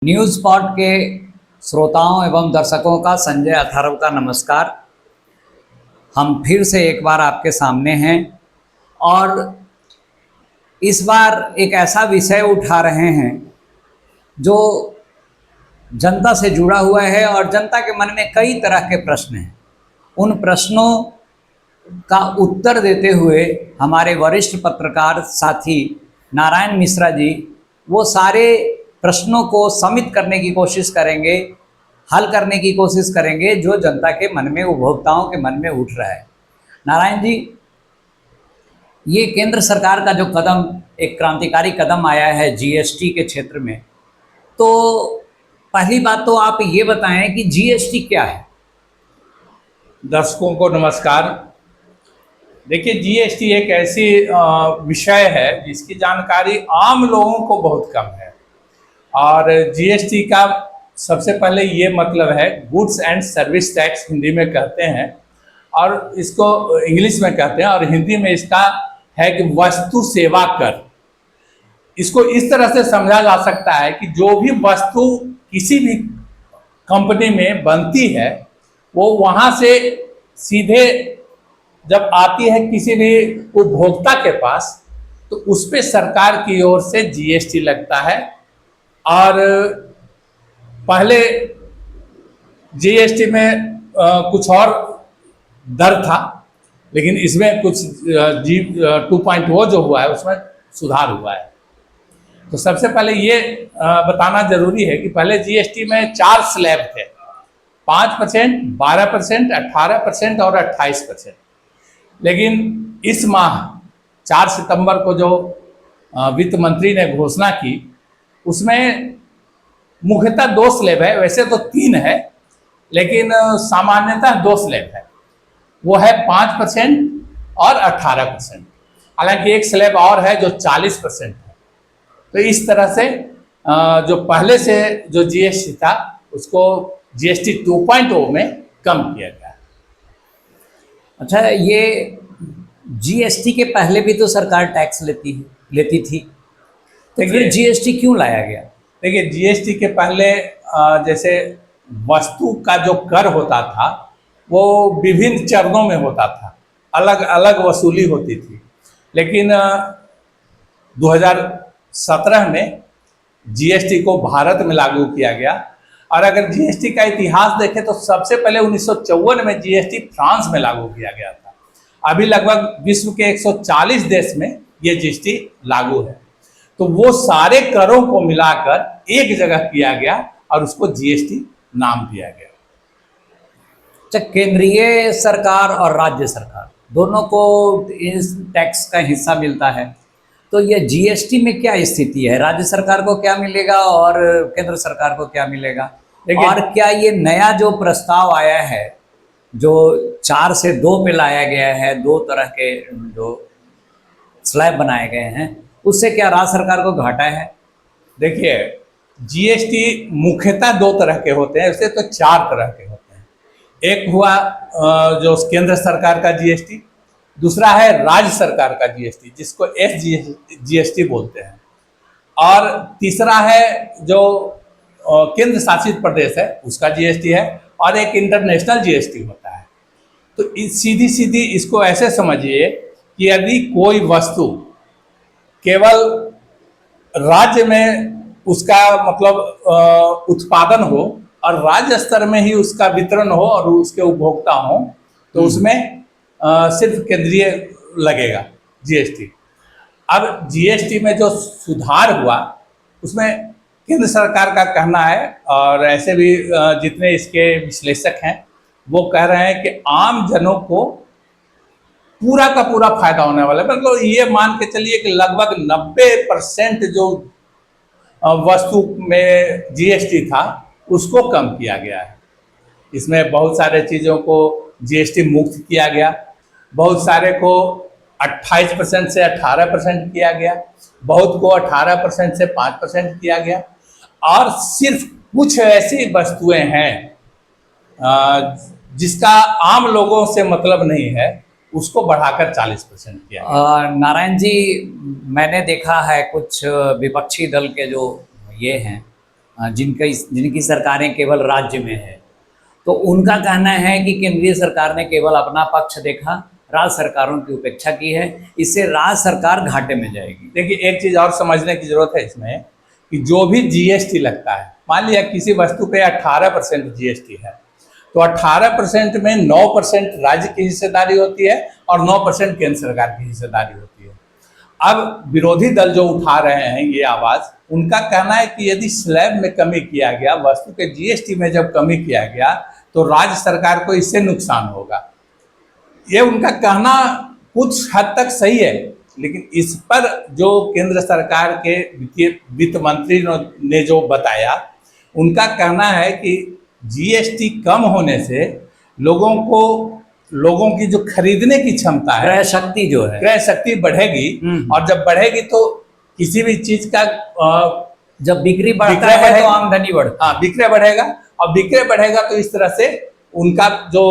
News pod के श्रोताओं एवं दर्शकों का संजय अथर्व का नमस्कार। हम फिर से एक बार आपके सामने हैं और इस बार एक ऐसा विषय उठा रहे हैं जो जनता से जुड़ा हुआ है और जनता के मन में कई तरह के प्रश्न हैं। उन प्रश्नों का उत्तर देते हुए हमारे वरिष्ठ पत्रकार साथी नारायण मिश्रा जी वो सारे प्रश्नों को समित करने की कोशिश करेंगे, हल करने की कोशिश करेंगे जो जनता के मन में, उपभोक्ताओं के मन में उठ रहा है। नारायण जी, ये केंद्र सरकार का जो कदम, एक क्रांतिकारी कदम आया है जीएसटी के क्षेत्र में, तो पहली बात तो आप ये बताएं कि जीएसटी क्या है। दर्शकों को नमस्कार। देखिए, जीएसटी एक ऐसी विषय है जिसकी जानकारी आम लोगों को बहुत कम है। और जीएसटी का सबसे पहले ये मतलब है goods and service tax, Hindi में कहते हैं, और इसको इंग्लिश में कहते हैं, और हिंदी में इसका है कि वस्तु सेवा कर। इसको इस तरह से समझा जा सकता है कि जो भी वस्तु किसी भी कंपनी में बनती है वो वहाँ से सीधे जब आती है किसी भी उपभोक्ता के पास, तो उस पर सरकार की ओर से जीएसटी लगता है। और पहले जीएसटी में कुछ और दर था, लेकिन इसमें कुछ 2.0 जो हुआ है उसमें सुधार हुआ है। तो सबसे पहले ये बताना जरूरी है कि पहले जीएसटी में 4 स्लैब थे, 5%, 12%, 18% और 28%। लेकिन इस माह 4 सितंबर को जो वित्त मंत्री ने घोषणा की, उसमें मुख्यतः 2 स्लैब है। वैसे तो 3 है, लेकिन सामान्यतः 2 स्लैब है। वो है 5% और 18%। हालांकि एक स्लैब और है जो 40% है। तो इस तरह से जो पहले से जो जीएसटी था उसको जीएसटी 2.0 में कम किया गया। अच्छा, ये जीएसटी के पहले भी तो सरकार टैक्स लेती थी, तो फिर जीएसटी क्यों लाया गया? देखिए, जीएसटी के पहले जैसे वस्तु का जो कर होता था वो विभिन्न चरणों में होता था, अलग अलग वसूली होती थी। लेकिन 2017 में जीएसटी को भारत में लागू किया गया। और अगर जीएसटी का इतिहास देखें तो सबसे पहले 1954 में जीएसटी फ्रांस में लागू किया गया था। अभी लगभग विश्व के 140 देश में ये जीएसटी लागू है। तो वो सारे करों को मिलाकर एक जगह किया गया और उसको जीएसटी नाम दिया गया। अच्छा, केंद्रीय सरकार और राज्य सरकार दोनों को इस टैक्स का हिस्सा मिलता है, तो ये जीएसटी में क्या स्थिति है? राज्य सरकार को क्या मिलेगा और केंद्र सरकार को क्या मिलेगा? और क्या ये नया जो प्रस्ताव आया है जो 4 से 2 पे लाया गया है, 2 तरह के जो स्लैब बनाए गए हैं, उससे क्या राज्य सरकार को घाटा है? देखिए, जीएसटी मुख्यतः 2 तरह के होते हैं, वैसे तो 4 तरह के होते हैं। एक हुआ जो केंद्र सरकार का जीएसटी, दूसरा है राज्य सरकार का जीएसटी जिसको एसजीएसटी बोलते हैं, और तीसरा है जो केंद्र शासित प्रदेश है उसका जीएसटी है, और एक इंटरनेशनल जीएसटी होता है। तो सीधी सीधी इसको ऐसे समझिए कि यदि कोई वस्तु केवल राज्य में उसका मतलब उत्पादन हो और राज्य स्तर में ही उसका वितरण हो और उसके उपभोक्ता हो, तो उसमें सिर्फ केंद्रीय लगेगा जीएसटी। अब जीएसटी में जो सुधार हुआ उसमें केंद्र सरकार का कहना है, और ऐसे भी जितने इसके विश्लेषक हैं वो कह रहे हैं कि आम जनों को पूरा का पूरा फायदा होने वाला है। मतलब ये मान के चलिए कि लगभग 90% जो वस्तु में जीएसटी था उसको कम किया गया है। इसमें बहुत सारे चीज़ों को जीएसटी मुक्त किया गया, बहुत सारे को 28% से 18% किया गया, बहुत को 18% से 5% किया गया, और सिर्फ कुछ ऐसी वस्तुएं हैं जिसका आम लोगों से मतलब नहीं है उसको बढ़ाकर 40% किया। नारायण जी, मैंने देखा है कुछ विपक्षी दल के जो ये हैं जिनकी सरकारें केवल राज्य में है, तो उनका कहना है कि केंद्रीय सरकार ने केवल अपना पक्ष देखा, राज्य सरकारों की उपेक्षा की है, इससे राज्य सरकार घाटे में जाएगी। देखिए, एक चीज़ और समझने की जरूरत है इसमें कि जो भी जीएसटी लगता है, मान लिया किसी वस्तु पे 18% जीएसटी है, तो 18% में 9% राज्य की हिस्सेदारी होती है और 9% केंद्र सरकार की हिस्सेदारी होती है। अब विरोधी दल जो उठा रहे हैं ये आवाज़, उनका कहना है कि यदि स्लैब में कमी किया गया, वस्तु के जीएसटी में जब कमी किया गया, तो राज्य सरकार को इससे नुकसान होगा। ये उनका कहना कुछ हद तक सही है, लेकिन इस पर जो केंद्र सरकार के वित्त मंत्री ने जो बताया, उनका कहना है कि जीएसटी कम होने से लोगों की जो खरीदने की क्षमता है, क्रय शक्ति जो है, क्रय शक्ति बढ़ेगी, और जब बढ़ेगी तो किसी भी चीज का जब बिक्री बढ़ता है तो आमदनी बढ़ता है। हाँ, बिक्री बढ़ेगा, और बिक्री बढ़ेगा तो इस तरह से उनका जो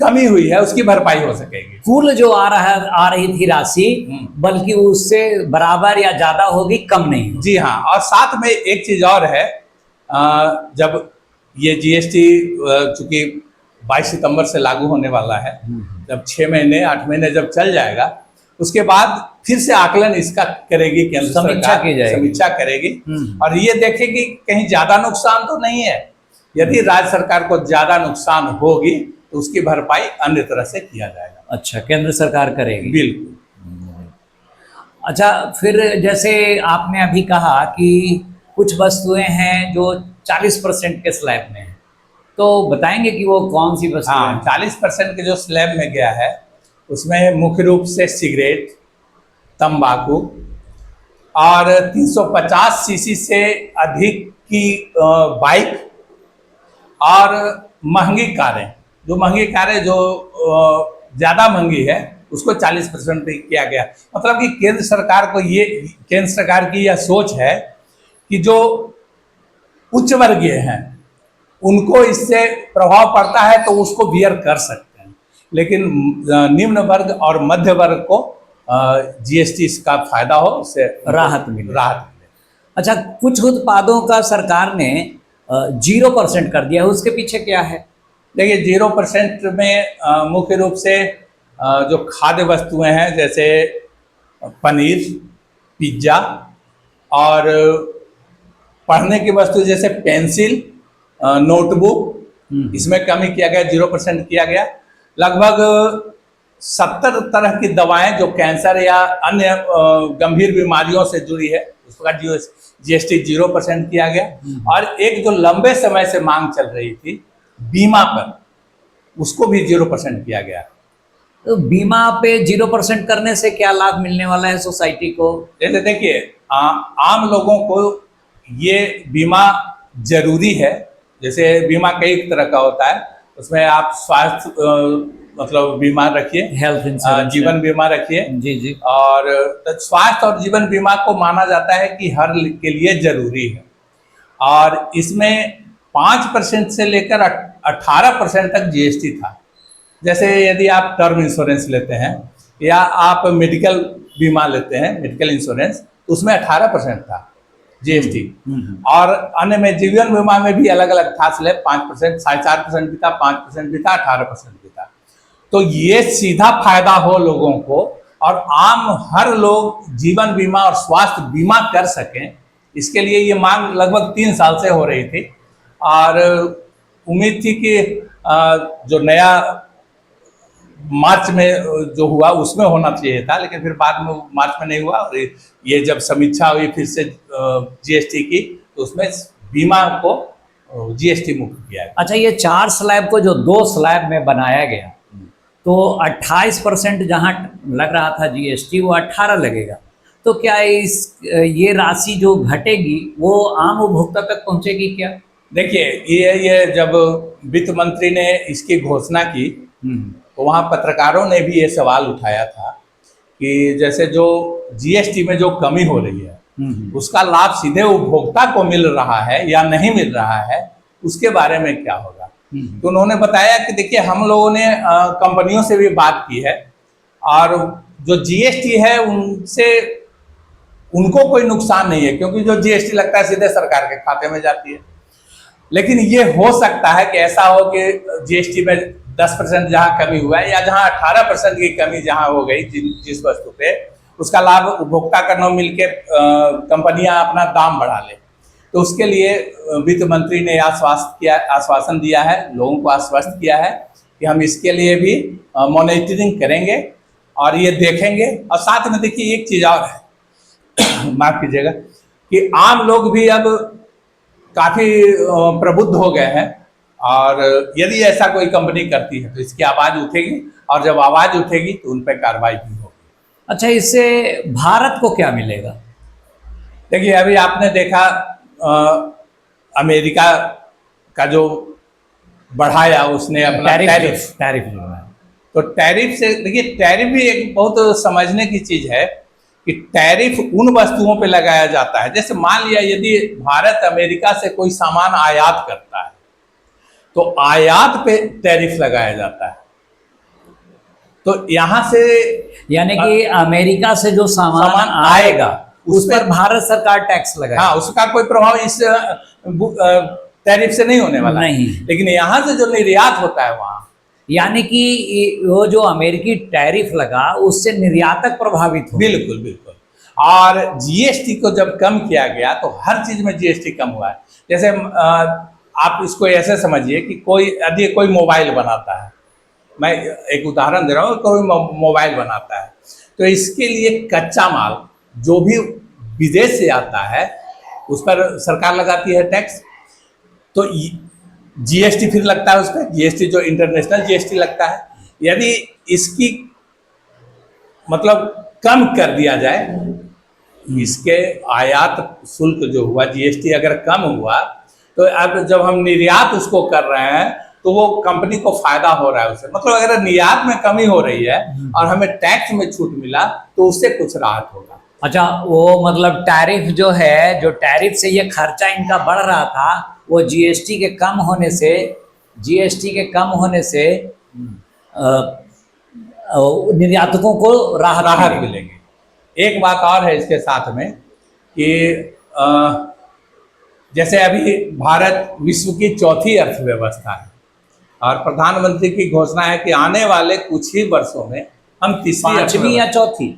कमी हुई है उसकी भरपाई हो सकेगी। कुल जो आ रही थी राशि, बल्कि उससे बराबर या ज्यादा होगी, कम नहीं होगी। जी हाँ, और साथ में एक चीज और है, जब ये जीएसटी चूंकि 22 सितंबर से लागू होने वाला है, जब 6 महीने 8 महीने जब चल जाएगा, उसके बाद फिर से आकलन इसका करेगी केंद्र सरकार, समीक्षा करेगी और ये देखेगी कहीं ज्यादा नुकसान तो नहीं है। यदि राज्य सरकार को ज्यादा नुकसान होगी तो उसकी भरपाई अन्य तरह से किया जाएगा। अच्छा, केंद्र सरकार करेगी। बिल्कुल। अच्छा, फिर जैसे आपने अभी कहा कि कुछ वस्तुएं हैं जो 40% के स्लैब में है, तो बताएंगे कि वो कौन सी वस्तुएं? हाँ, 40% के जो स्लैब में गया है उसमें मुख्य रूप से सिगरेट, तंबाकू और 350 सीसी से अधिक की बाइक और महंगी कारें, जो ज़्यादा महंगी है उसको 40% पे किया गया। मतलब कि केंद्र सरकार की यह सोच है कि जो उच्च वर्गीय हैं उनको इससे प्रभाव पड़ता है तो उसको बियर कर सकते हैं, लेकिन निम्न वर्ग और मध्य वर्ग को जीएसटी का फायदा हो, उससे राहत मिले। अच्छा, कुछ उत्पादों का सरकार ने 0% कर दिया, उसके पीछे क्या है? देखिए, 0% में मुख्य रूप से जो खाद्य वस्तुएं हैं, जैसे पनीर, पिज्ज़ा और पढ़ने की वस्तु जैसे पेंसिल, नोटबुक, इसमें कमी किया गया, 0% किया गया। लगभग 70 तरह की दवाएं जो कैंसर या अन्य गंभीर बीमारियों से जुड़ी है उसका जीएसटी 0% किया गया। और एक जो लंबे समय से मांग चल रही थी बीमा पर, उसको भी 0% किया गया। तो बीमा पे 0% करने से क्या लाभ मिलने वाला है सोसाइटी को? जैसे देखिए, आम लोगों को ये बीमा जरूरी है। जैसे बीमा कई तरह का होता है, उसमें आप स्वास्थ्य मतलब बीमा रखिए, हेल्थ इंश्योरेंस, जीवन बीमा रखिए। जी। और स्वास्थ्य और जीवन बीमा को माना जाता है कि हर के लिए जरूरी है, और इसमें 5% से लेकर 18% तक जीएसटी था। जैसे यदि आप टर्म इंश्योरेंस लेते हैं या आप मेडिकल बीमा लेते हैं, मेडिकल इंश्योरेंस, तो उसमें 18% था जीएसटी। और अन्य में जीवन बीमा में भी अलग अलग था स्लैब, 5%, 4.5% भी था, 5% भी था, 18% भी था। तो ये सीधा फायदा हो लोगों को और आम हर लोग जीवन बीमा और स्वास्थ्य बीमा कर सकें, इसके लिए ये मांग लगभग 3 साल से हो रही थी। और उम्मीद थी कि जो नया मार्च में जो हुआ उसमें होना चाहिए था, लेकिन फिर बाद में मार्च में नहीं हुआ। और ये जब समीक्षा हुई फिर से जीएसटी की, तो उसमें बीमा को जीएसटी मुक्त किया गया। अच्छा, ये 4 स्लैब को जो 2 स्लैब में बनाया गया, तो 28% जहाँ लग रहा था जीएसटी, वो 18 लगेगा। तो क्या ये राशि जो घटेगी वो आम उपभोक्ता तक पहुँचेगी क्या? देखिए, ये जब वित्त मंत्री ने इसकी घोषणा की तो वहाँ पत्रकारों ने भी ये सवाल उठाया था कि जैसे जो जीएसटी में जो कमी हो रही है उसका लाभ सीधे उपभोक्ता को मिल रहा है या नहीं मिल रहा है, उसके बारे में क्या होगा। तो उन्होंने बताया कि देखिए, हम लोगों ने कंपनियों से भी बात की है और जो जीएसटी है उनसे उनको कोई नुकसान नहीं है, क्योंकि जो जीएसटी लगता है सीधे सरकार के खाते में जाती है। लेकिन ये हो सकता है कि ऐसा हो कि जीएसटी में 10% जहाँ कमी हुआ है, या जहाँ 18% की कमी जहाँ हो गई जिस वस्तु पे, उसका लाभ उपभोक्ता का न मिलके कंपनियां अपना दाम बढ़ा ले, तो उसके लिए वित्त मंत्री ने आश्वासन दिया है, लोगों को आश्वस्त किया है कि हम इसके लिए भी मॉनिटरिंग करेंगे और ये देखेंगे। और साथ में देखिए एक चीज़ और है माफ कीजिएगा, कि आम लोग भी अब काफ़ी प्रबुद्ध हो गए हैं, और यदि ऐसा कोई कंपनी करती है तो इसकी आवाज़ उठेगी, और जब आवाज़ उठेगी तो उन पर कार्रवाई भी होगी। अच्छा, इससे भारत को क्या मिलेगा? देखिए अभी आपने देखा अमेरिका का जो बढ़ाया उसने अपना टैरिफ तो टैरिफ से, देखिए टैरिफ भी एक बहुत समझने की चीज है कि टैरिफ उन वस्तुओं पे लगाया जाता है, जैसे मान लिया यदि भारत अमेरिका से कोई सामान आयात करता है तो आयात पे टैरिफ लगाया जाता है। तो यहां से यानी कि अमेरिका से जो सामान आएगा उस पर भारत सरकार टैक्स लगाएगा। हाँ, उसका कोई प्रभाव इस टैरिफ से नहीं होने वाला नहीं। लेकिन यहां से जो निर्यात होता है वहां, यानी कि वो जो अमेरिकी टैरिफ लगा उससे निर्यातक प्रभावित हो। बिल्कुल बिल्कुल। और जीएसटी को जब कम किया गया तो हर चीज में जीएसटी कम हुआ है। जैसे आप इसको ऐसे समझिए कि यदि कोई मोबाइल बनाता है, मैं एक उदाहरण दे रहा हूँ, कोई मोबाइल बनाता है तो इसके लिए कच्चा माल जो भी विदेश से आता है उस पर सरकार लगाती है टैक्स, तो जीएसटी फिर लगता है उस पर, जीएसटी जो इंटरनेशनल जीएसटी लगता है। यदि इसकी मतलब कम कर दिया जाए, इसके आयात शुल्क जो हुआ जीएसटी अगर कम हुआ, तो अब जब हम निर्यात उसको कर रहे हैं तो वो कंपनी को फायदा हो रहा है उससे। मतलब अगर निर्यात में कमी हो रही है और हमें टैक्स में छूट मिला तो उससे कुछ राहत होगा। अच्छा, वो मतलब टैरिफ जो है, जो टैरिफ से ये खर्चा इनका बढ़ रहा था, वो जीएसटी के कम होने से निर्यातकों को राहत मिलेगी। एक बात और है इसके साथ में कि जैसे अभी भारत विश्व की चौथी अर्थव्यवस्था है और प्रधानमंत्री की घोषणा है कि आने वाले कुछ ही वर्षों में हम पांचवी या चौथी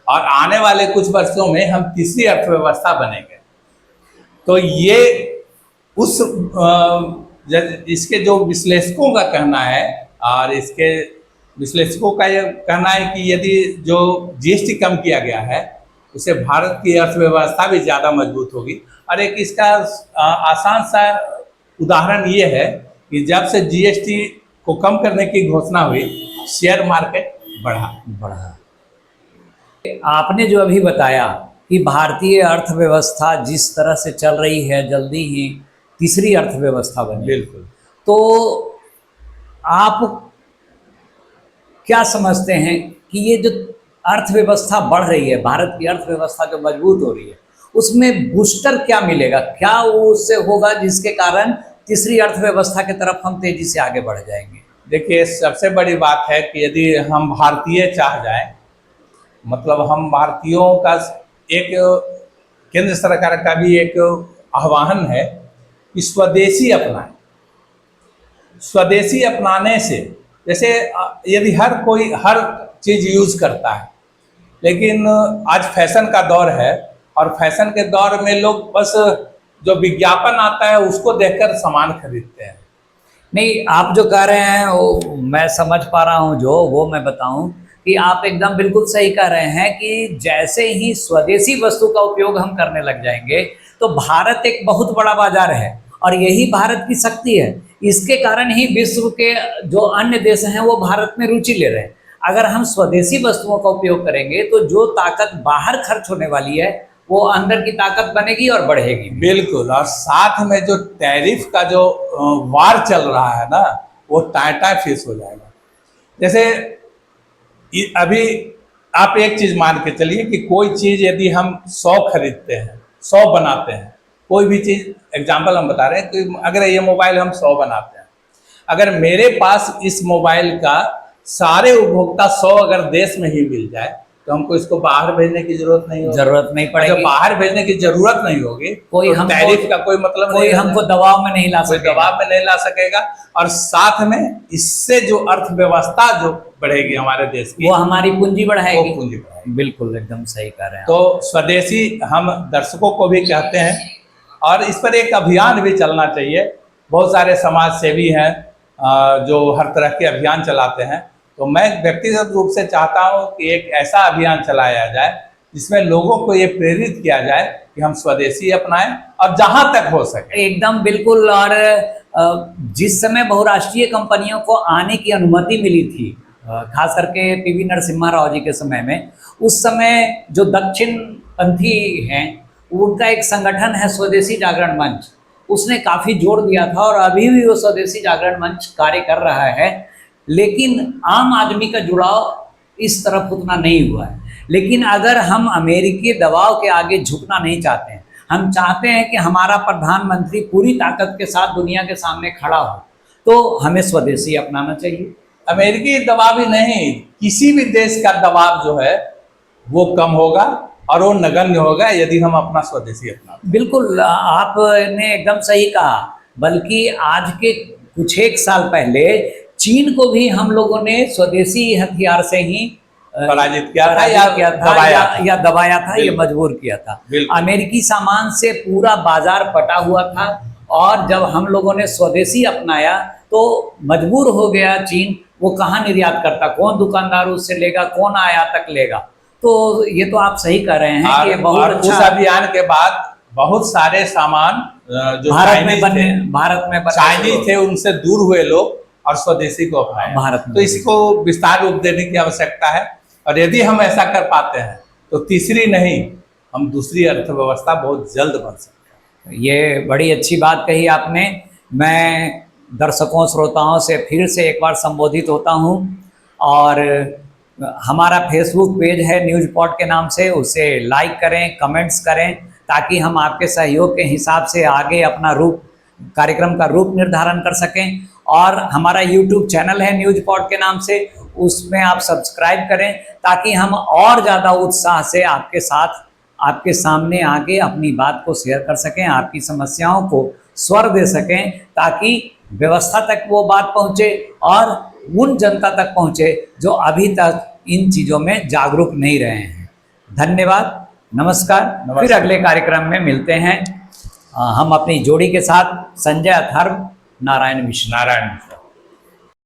और आने वाले कुछ वर्षों में हम तीसरी अर्थव्यवस्था बनेंगे। तो ये उस इसके जो विश्लेषकों का कहना है, और इसके विश्लेषकों का ये कहना है कि यदि जो जीएसटी कम किया गया है उससे भारत की अर्थव्यवस्था भी ज़्यादा मजबूत होगी। और एक इसका आसान सा उदाहरण ये है कि जब से जीएसटी को कम करने की घोषणा हुई, शेयर मार्केट बढ़ा। आपने जो अभी बताया कि भारतीय अर्थव्यवस्था जिस तरह से चल रही है, जल्दी ही तीसरी अर्थव्यवस्था बनेगी। बिल्कुल। तो आप क्या समझते हैं कि ये जो अर्थव्यवस्था बढ़ रही है, भारत की अर्थव्यवस्था जो मजबूत हो रही है, उसमें बूस्टर क्या मिलेगा? क्या वो उससे होगा जिसके कारण तीसरी अर्थव्यवस्था की तरफ हम तेजी से आगे बढ़ जाएंगे? देखिए, सबसे बड़ी बात है कि यदि हम भारतीय चाह जाएं, मतलब हम भारतीयों का एक केंद्र सरकार का भी एक आह्वान है कि स्वदेशी अपनाएं। स्वदेशी अपनाने से, जैसे यदि हर कोई हर चीज़ यूज़ करता है, लेकिन आज फैशन का दौर है और फैशन के दौर में लोग बस जो विज्ञापन आता है उसको देखकर सामान खरीदते हैं। नहीं, आप जो कह रहे हैं वो मैं समझ पा रहा हूँ, जो वो मैं बताऊं कि आप एकदम बिल्कुल सही कह रहे हैं कि जैसे ही स्वदेशी वस्तु का उपयोग हम करने लग जाएंगे तो भारत एक बहुत बड़ा बाजार है और यही भारत की शक्ति है। इसके कारण ही विश्व के जो अन्य देश हैं वो भारत में रुचि ले रहे हैं। अगर हम स्वदेशी वस्तुओं का उपयोग करेंगे तो जो ताकत बाहर खर्च होने वाली है वो अंदर की ताकत बनेगी और बढ़ेगी। बिल्कुल। और साथ में जो टैरिफ का जो वार चल रहा है ना, वो टाटा फेस हो जाएगा। जैसे अभी आप एक चीज़ मान के चलिए कि कोई चीज़ यदि हम 100 खरीदते हैं, 100 बनाते हैं, कोई भी चीज़, एग्जाम्पल हम बता रहे हैं कि अगर ये मोबाइल हम 100 बनाते हैं, अगर मेरे पास इस मोबाइल का सारे उपभोक्ता 100 अगर देश में ही मिल जाए तो हमको इसको बाहर भेजने की जरूरत नहीं होगी। जरूरत नहीं जब पड़ेगी, बाहर भेजने की जरूरत नहीं होगी कोई तो हमको- टैरिफ का कोई मतलब कोई नहीं हमको होगा। दबाव में नहीं ला कोई सकेगा। दबाव में नहीं ला सकेगा। और साथ में इससे जो अर्थव्यवस्था जो बढ़ेगी हमारे देश की, वो हमारी पूंजी वो बढ़ाएगी। पूंजी बढ़ाएगी। बिल्कुल एकदम सही कह रहे हैं तो स्वदेशी हम दर्शकों को भी कहते हैं, और इस पर एक अभियान भी चलना चाहिए। बहुत सारे समाज सेवी हैं जो हर तरह के अभियान चलाते हैं। तो मैं व्यक्तिगत रूप से चाहता हूं कि एक ऐसा अभियान चलाया जाए जिसमें लोगों को ये प्रेरित किया जाए कि हम स्वदेशी अपनाएं, और जहां तक हो सके। एकदम बिल्कुल। और जिस समय बहुराष्ट्रीय कंपनियों को आने की अनुमति मिली थी, खास करके पीवी नरसिम्हा राव जी के समय में, उस समय जो दक्षिण पंथी हैं उनका एक संगठन है स्वदेशी जागरण मंच, उसने काफ़ी जोर दिया था और अभी भी वो स्वदेशी जागरण मंच कार्य कर रहा है। लेकिन आम आदमी का जुड़ाव इस तरफ उतना नहीं हुआ है। लेकिन अगर हम अमेरिकी दबाव के आगे झुकना नहीं चाहते हैं, हम चाहते हैं कि हमारा प्रधानमंत्री पूरी ताकत के साथ दुनिया के सामने खड़ा हो, तो हमें स्वदेशी अपनाना चाहिए। अमेरिकी दबाव ही नहीं, किसी भी देश का दबाव जो है वो कम होगा और वो नगण्य होगा यदि हम अपना स्वदेशी अपना। बिल्कुल, आपने एकदम सही कहा। बल्कि आज के कुछ एक साल पहले चीन को भी हम लोगों ने स्वदेशी हथियार से ही पराजित किया था पराजित या दबाया था। या दबाया था, ये बिल्कुल। मजबूर किया था। बिल्कुल। अमेरिकी सामान से पूरा बाजार पटा हुआ था, और जब हम लोगों ने स्वदेशी अपनाया तो मजबूर हो गया चीन। वो कहाँ निर्यात करता, कौन दुकानदार उससे लेगा, कौन आयातक लेगा। तो ये तो आप सही कह रहे हैं कि ये बहुत और उस अच्छा अभियान के बाद बहुत सारे सामान जो भारत में बनने चाइनीज थे उनसे दूर हुए लोग और स्वदेशी को अपनाया भारत में। तो इसको विस्तार रूप देने की आवश्यकता है। और यदि हम ऐसा कर पाते हैं तो तीसरी नहीं, हम दूसरी अर्थव्यवस्था बहुत जल्द बन सकते हैं। ये बड़ी अच्छी बात कही आपने। मैं दर्शकों श्रोताओं से फिर से एक बार संबोधित होता हूँ, और हमारा फेसबुक पेज है न्यूज पॉड के नाम से, उसे लाइक करें, कमेंट्स करें, ताकि हम आपके सहयोग के हिसाब से आगे अपना कार्यक्रम का रूप निर्धारण कर सकें। और हमारा यूट्यूब चैनल है न्यूज पॉड के नाम से, उसमें आप सब्सक्राइब करें, ताकि हम और ज़्यादा उत्साह से आपके साथ, आपके सामने आके अपनी बात को शेयर कर सकें, आपकी समस्याओं को स्वर दे सकें, ताकि व्यवस्था तक वो बात पहुँचे और उन जनता तक पहुँचे जो अभी तक इन चीज़ों में जागरूक नहीं रहे हैं। धन्यवाद, नमस्कार। फिर अगले कार्यक्रम में मिलते हैं हम अपनी जोड़ी के साथ, संजय अथर्व, नारायण मिश्र।